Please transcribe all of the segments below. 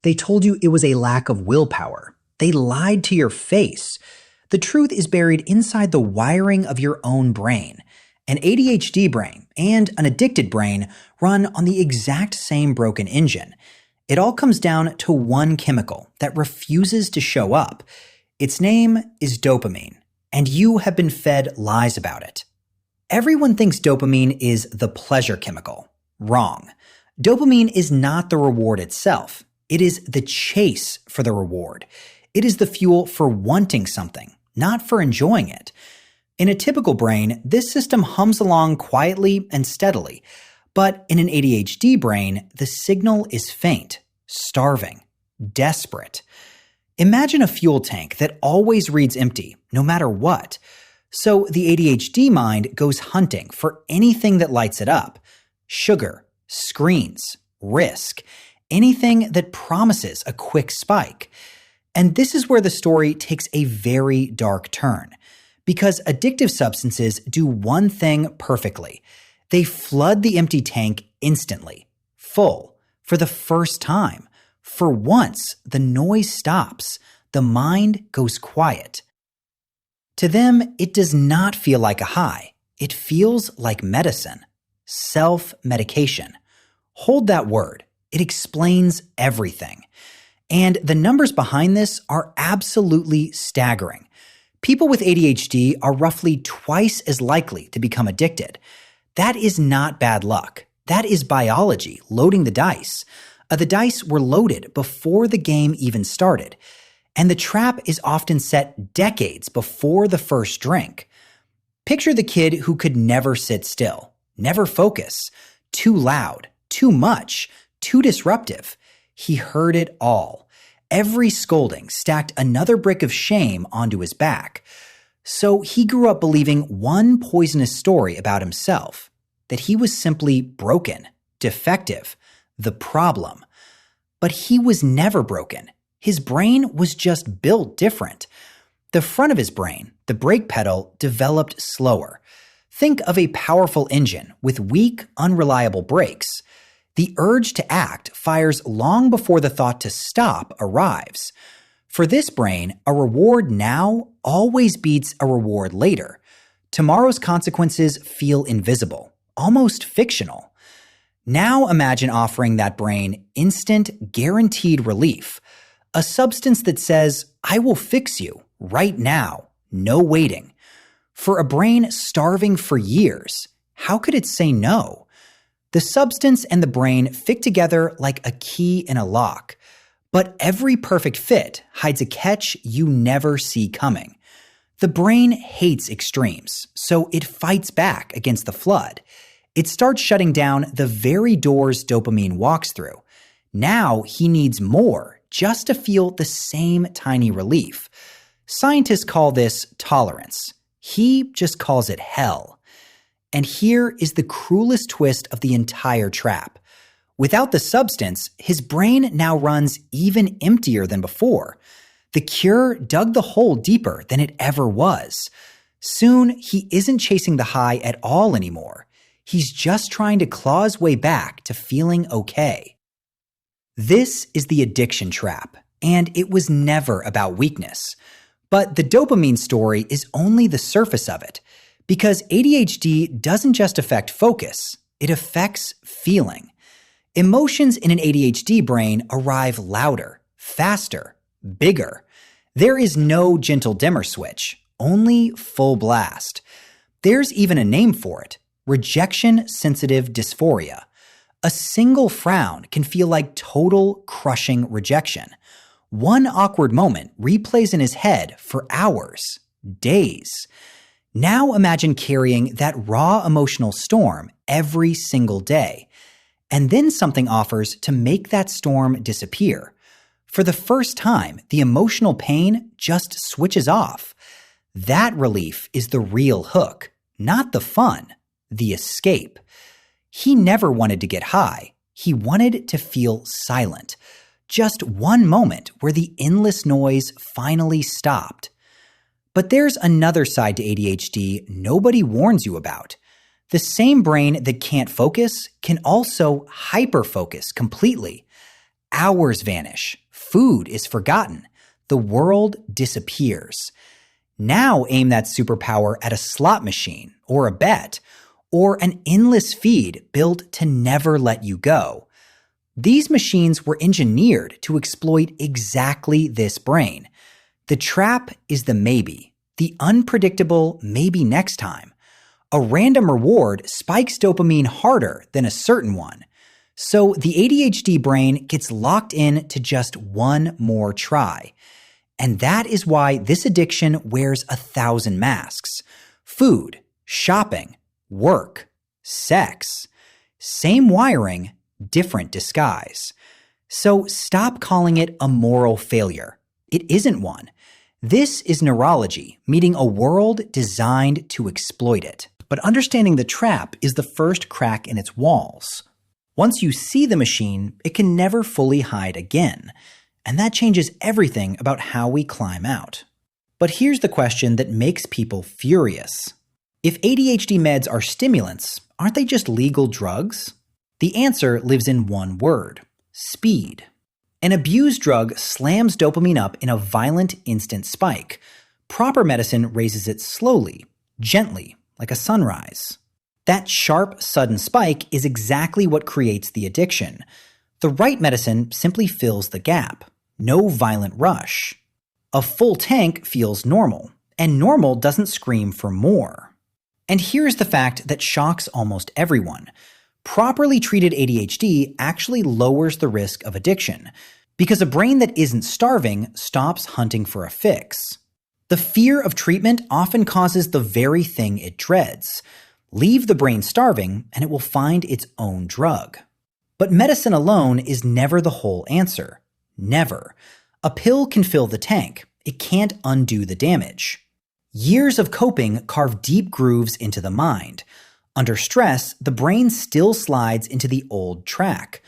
They told you it was a lack of willpower. They lied to your face. The truth is buried inside the wiring of your own brain. An ADHD brain and an addicted brain run on the exact same broken engine. It all comes down to one chemical that refuses to show up. Its name is dopamine, and you have been fed lies about it. Everyone thinks dopamine is the pleasure chemical. Wrong. Dopamine is not the reward itself. It is the chase for the reward. It is the fuel for wanting something, not for enjoying it. In a typical brain, this system hums along quietly and steadily. But in an ADHD brain, the signal is faint, starving, desperate. Imagine a fuel tank that always reads empty, no matter what. So the ADHD mind goes hunting for anything that lights it up. Sugar, screens, risk, anything that promises a quick spike. And this is where the story takes a very dark turn. Because addictive substances do one thing perfectly. They flood the empty tank instantly, full, for the first time. For once, the noise stops. The mind goes quiet. To them, it does not feel like a high. It feels like medicine. Self-medication. Hold that word. It explains everything. And the numbers behind this are absolutely staggering. People with ADHD are roughly twice as likely to become addicted. That is not bad luck. That is biology loading the dice. The dice were loaded before the game even started. And the trap is often set decades before the first drink. Picture the kid who could never sit still, never focus, too loud, too much, too disruptive. He heard it all. Every scolding stacked another brick of shame onto his back. So he grew up believing one poisonous story about himself, that he was simply broken, defective, the problem. But he was never broken. His brain was just built different. The front of his brain, the brake pedal, developed slower. Think of a powerful engine with weak, unreliable brakes. The urge to act fires long before the thought to stop arrives. For this brain, a reward now always beats a reward later. Tomorrow's consequences feel invisible, almost fictional. Now imagine offering that brain instant, guaranteed relief. A substance that says, I will fix you right now, no waiting. For a brain starving for years, how could it say no? The substance and the brain fit together like a key in a lock. But every perfect fit hides a catch you never see coming. The brain hates extremes, so it fights back against the flood. It starts shutting down the very doors dopamine walks through. Now he needs more just to feel the same tiny relief. Scientists call this tolerance. He just calls it hell. And here is the cruelest twist of the entire trap. Without the substance, his brain now runs even emptier than before. The cure dug the hole deeper than it ever was. Soon, he isn't chasing the high at all anymore. He's just trying to claw his way back to feeling okay. This is the addiction trap, and it was never about weakness. But the dopamine story is only the surface of it. Because ADHD doesn't just affect focus, it affects feeling. Emotions in an ADHD brain arrive louder, faster, bigger. There is no gentle dimmer switch, only full blast. There's even a name for it, rejection-sensitive dysphoria. A single frown can feel like total, crushing rejection. One awkward moment replays in his head for hours, days. Now imagine carrying that raw emotional storm every single day. And then something offers to make that storm disappear. For the first time, the emotional pain just switches off. That relief is the real hook, not the fun, the escape. He never wanted to get high. He wanted to feel silent. Just one moment where the endless noise finally stopped. But there's another side to ADHD nobody warns you about. The same brain that can't focus can also hyperfocus completely. Hours vanish. Food is forgotten. The world disappears. Now aim that superpower at a slot machine or a bet or an endless feed built to never let you go. These machines were engineered to exploit exactly this brain. The trap is the maybe, the unpredictable maybe next time. A random reward spikes dopamine harder than a certain one. So the ADHD brain gets locked in to just one more try. And that is why this addiction wears 1,000 masks. Food, shopping, work, sex. Same wiring, different disguise. So stop calling it a moral failure. It isn't one. This is neurology, meeting a world designed to exploit it. But understanding the trap is the first crack in its walls. Once you see the machine, it can never fully hide again. And that changes everything about how we climb out. But here's the question that makes people furious. If ADHD meds are stimulants, aren't they just legal drugs? The answer lives in one word: speed. An abused drug slams dopamine up in a violent instant spike. Proper medicine raises it slowly, gently, like a sunrise. That sharp, sudden spike is exactly what creates the addiction. The right medicine simply fills the gap. No violent rush. A full tank feels normal, and normal doesn't scream for more. And here's the fact that shocks almost everyone. Properly treated ADHD actually lowers the risk of addiction, because a brain that isn't starving stops hunting for a fix. The fear of treatment often causes the very thing it dreads. Leave the brain starving, and it will find its own drug. But medicine alone is never the whole answer. Never. A pill can fill the tank. It can't undo the damage. Years of coping carve deep grooves into the mind. Under stress, the brain still slides into the old track.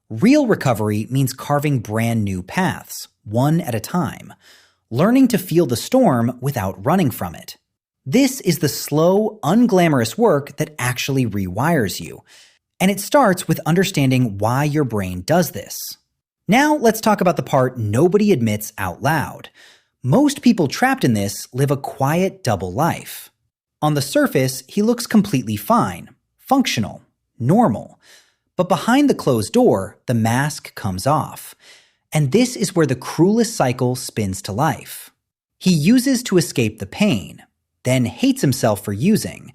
Real recovery means carving brand new paths, one at a time. Learning to feel the storm without running from it. This is the slow, unglamorous work that actually rewires you. And it starts with understanding why your brain does this. Now let's talk about the part nobody admits out loud. Most people trapped in this live a quiet double life. On the surface, he looks completely fine, functional, normal. But behind the closed door, the mask comes off. And this is where the cruelest cycle spins to life. He uses to escape the pain, then hates himself for using.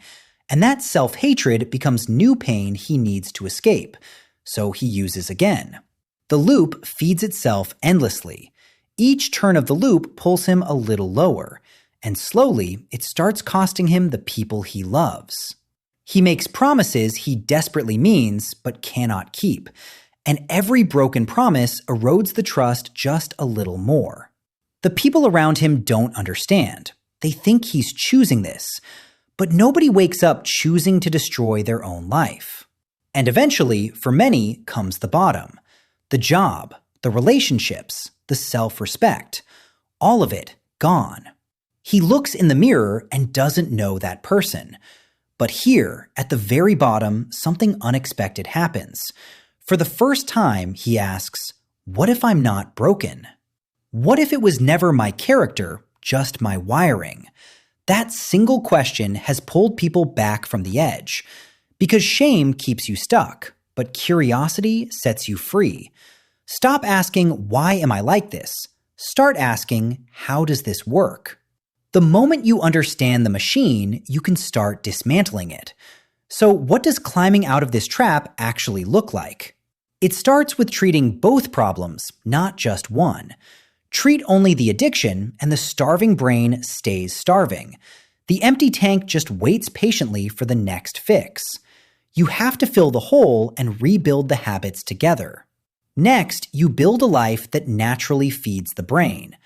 And that self-hatred becomes new pain he needs to escape. So he uses again. The loop feeds itself endlessly. Each turn of the loop pulls him a little lower, and slowly it starts costing him the people he loves. He makes promises he desperately means but cannot keep, and every broken promise erodes the trust just a little more. The people around him don't understand. They think he's choosing this, but nobody wakes up choosing to destroy their own life. And eventually, for many, comes the bottom. The job, the relationships, the self-respect, all of it gone. He looks in the mirror and doesn't know that person. But here, at the very bottom, something unexpected happens. For the first time, he asks, what if I'm not broken? What if it was never my character, just my wiring? That single question has pulled people back from the edge. Because shame keeps you stuck, but curiosity sets you free. Stop asking, why am I like this? Start asking, how does this work? The moment you understand the machine, you can start dismantling it. So what does climbing out of this trap actually look like? It starts with treating both problems, not just one. Treat only the addiction, and the starving brain stays starving. The empty tank just waits patiently for the next fix. You have to fill the hole and rebuild the habits together. Next, you build a life that naturally feeds the brain.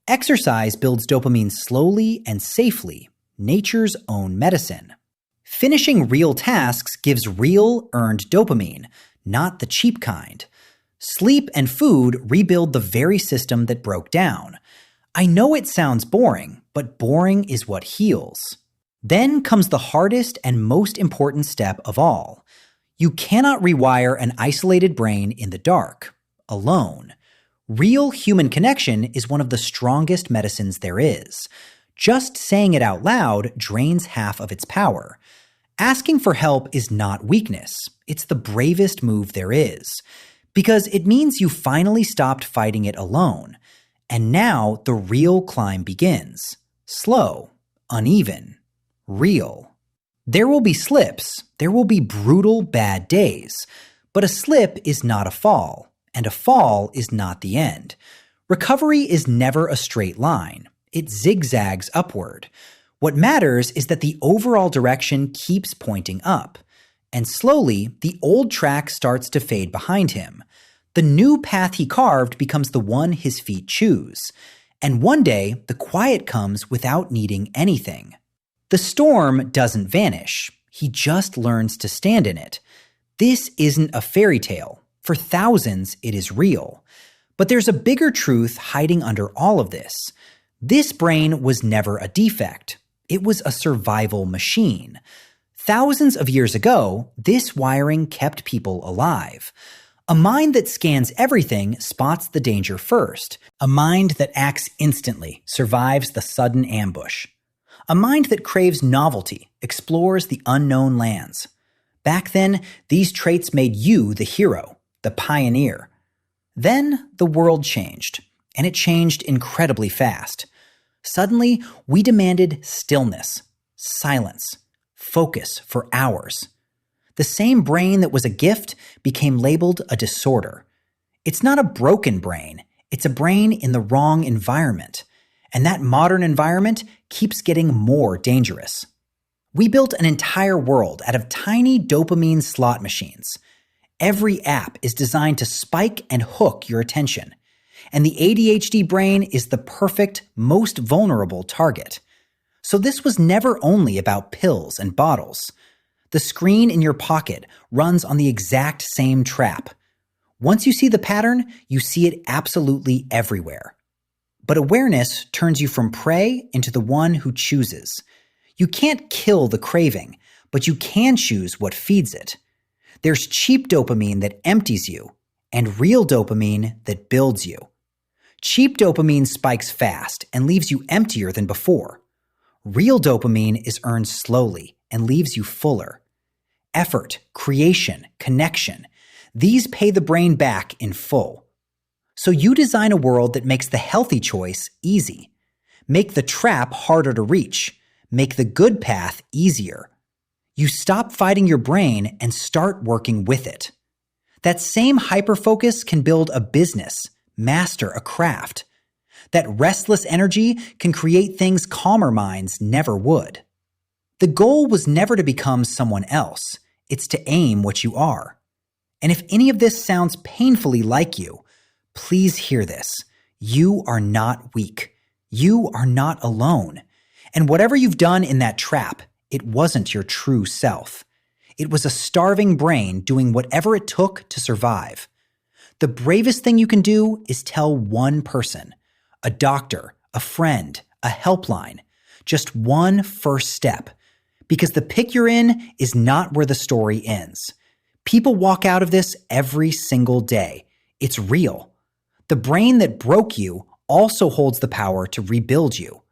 Exercise builds dopamine slowly and safely, nature's own medicine. Finishing real tasks gives real, earned dopamine, not the cheap kind. Sleep and food rebuild the very system that broke down. I know it sounds boring, but boring is what heals. Then comes the hardest and most important step of all. You cannot rewire an isolated brain in the dark. alone. Real human connection is one of the strongest medicines there is. Just saying it out loud drains half of its power. Asking for help is not weakness. It's the bravest move there is. Because it means you finally stopped fighting it alone. And now the real climb begins. Slow, uneven, real. There will be slips. There will be brutal, bad days. But a slip is not a fall. And a fall is not the end. Recovery is never a straight line. It zigzags upward. What matters is that the overall direction keeps pointing up. And slowly, the old track starts to fade behind him. The new path he carved becomes the one his feet choose. And one day, the quiet comes without needing anything. The storm doesn't vanish. He just learns to stand in it. This isn't a fairy tale. For thousands, it is real. But there's a bigger truth hiding under all of this. This brain was never a defect. It was a survival machine. Thousands of years ago, this wiring kept people alive. A mind that scans everything spots the danger first. A mind that acts instantly survives the sudden ambush. A mind that craves novelty explores the unknown lands. Back then, these traits made you the hero, the pioneer. Then the world changed, and it changed incredibly fast. Suddenly, we demanded stillness, silence, focus for hours. The same brain that was a gift became labeled a disorder. It's not a broken brain, it's a brain in the wrong environment. And that modern environment keeps getting more dangerous. We built an entire world out of tiny dopamine slot machines. Every app is designed to spike and hook your attention. And the ADHD brain is the perfect, most vulnerable target. So this was never only about pills and bottles. The screen in your pocket runs on the exact same trap. Once you see the pattern, you see it absolutely everywhere. But awareness turns you from prey into the one who chooses. You can't kill the craving, but you can choose what feeds it. There's cheap dopamine that empties you, and real dopamine that builds you. Cheap dopamine spikes fast and leaves you emptier than before. Real dopamine is earned slowly and leaves you fuller. Effort, creation, connection, these pay the brain back in full. So you design a world that makes the healthy choice easy. Make the trap harder to reach. Make the good path easier. You stop fighting your brain and start working with it. That same hyperfocus can build a business, master a craft. That restless energy can create things calmer minds never would. The goal was never to become someone else. It's to aim what you are. And if any of this sounds painfully like you, please hear this. You are not weak. You are not alone. And whatever you've done in that trap, it wasn't your true self. It was a starving brain doing whatever it took to survive. The bravest thing you can do is tell one person, a doctor, a friend, a helpline, just one first step. Because the pit you're in is not where the story ends. People walk out of this every single day. It's real. The brain that broke you also holds the power to rebuild you.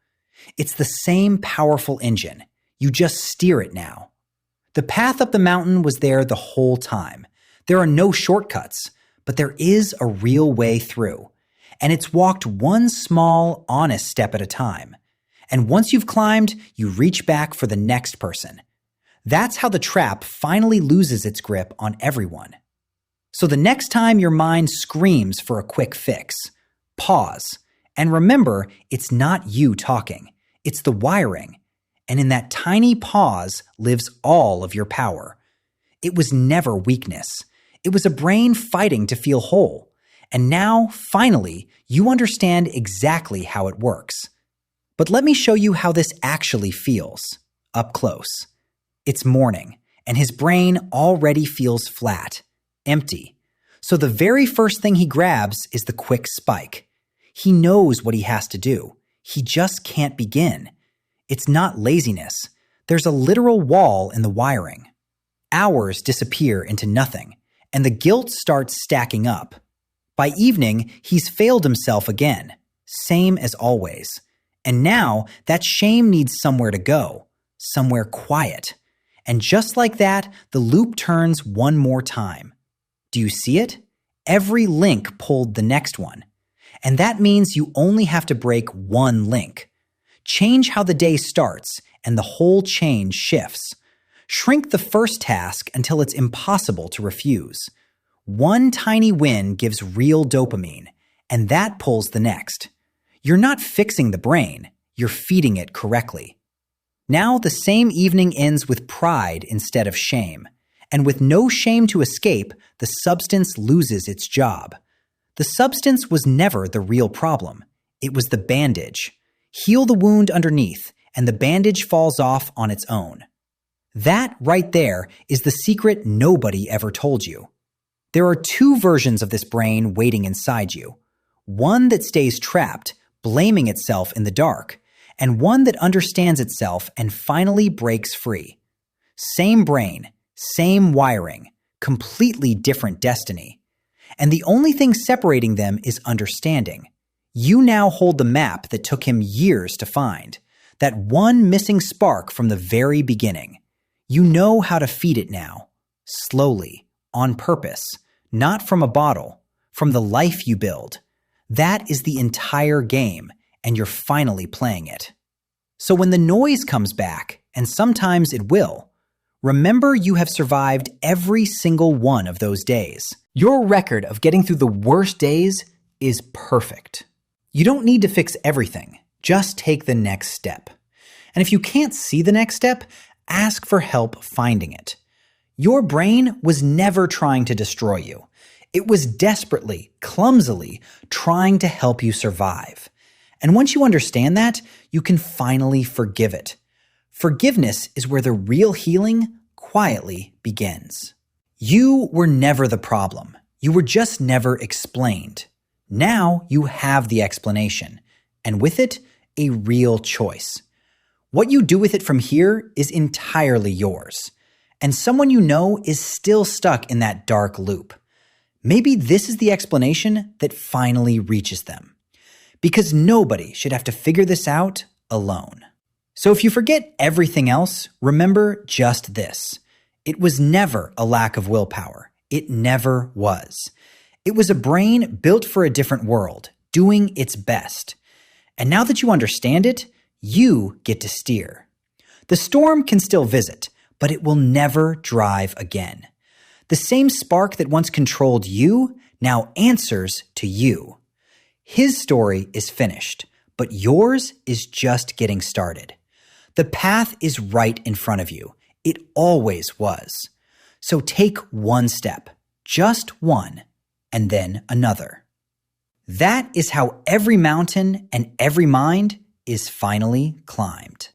It's the same powerful engine. You just steer it now. The path up the mountain was there the whole time. There are no shortcuts, but there is a real way through. And it's walked one small, honest step at a time. And once you've climbed, you reach back for the next person. That's how the trap finally loses its grip on everyone. So the next time your mind screams for a quick fix, pause. And remember, it's not you talking. It's the wiring. And in that tiny pause lives all of your power. It was never weakness. It was a brain fighting to feel whole. And now, finally, you understand exactly how it works. But let me show you how this actually feels, up close. It's morning, and his brain already feels flat, empty. So the very first thing he grabs is the quick spike. He knows what he has to do. He just can't begin. It's not laziness. There's a literal wall in the wiring. Hours disappear into nothing, and the guilt starts stacking up. By evening, he's failed himself again, same as always. And now that shame needs somewhere to go, somewhere quiet. And just like that, the loop turns one more time. Do you see it? Every link pulled the next one. And that means you only have to break one link. Change how the day starts, and the whole chain shifts. Shrink the first task until it's impossible to refuse. One tiny win gives real dopamine, and that pulls the next. You're not fixing the brain, you're feeding it correctly. Now the same evening ends with pride instead of shame. And with no shame to escape, the substance loses its job. The substance was never the real problem. It was the bandage. Heal the wound underneath, and the bandage falls off on its own. That right there is the secret nobody ever told you. There are two versions of this brain waiting inside you. One that stays trapped, blaming itself in the dark, and one that understands itself and finally breaks free. Same brain, same wiring, completely different destiny. And the only thing separating them is understanding. You now hold the map that took him years to find, that one missing spark from the very beginning. You know how to feed it now, slowly, on purpose, not from a bottle, from the life you build. That is the entire game, and you're finally playing it. So when the noise comes back, and sometimes it will, remember you have survived every single one of those days. Your record of getting through the worst days is perfect. You don't need to fix everything, just take the next step. And if you can't see the next step, ask for help finding it. Your brain was never trying to destroy you. It was desperately, clumsily trying to help you survive. And once you understand that, you can finally forgive it. Forgiveness is where the real healing quietly begins. You were never the problem. You were just never explained. Now you have the explanation, and with it, a real choice. What you do with it from here is entirely yours. And someone you know is still stuck in that dark loop. Maybe this is the explanation that finally reaches them. Because nobody should have to figure this out alone. So if you forget everything else, remember just this. It was never a lack of willpower. It never was. It was a brain built for a different world, doing its best. And now that you understand it, you get to steer. The storm can still visit, but it will never drive again. The same spark that once controlled you now answers to you. His story is finished, but yours is just getting started. The path is right in front of you. It always was. So take one step, just one, and then another. That is how every mountain and every mind is finally climbed.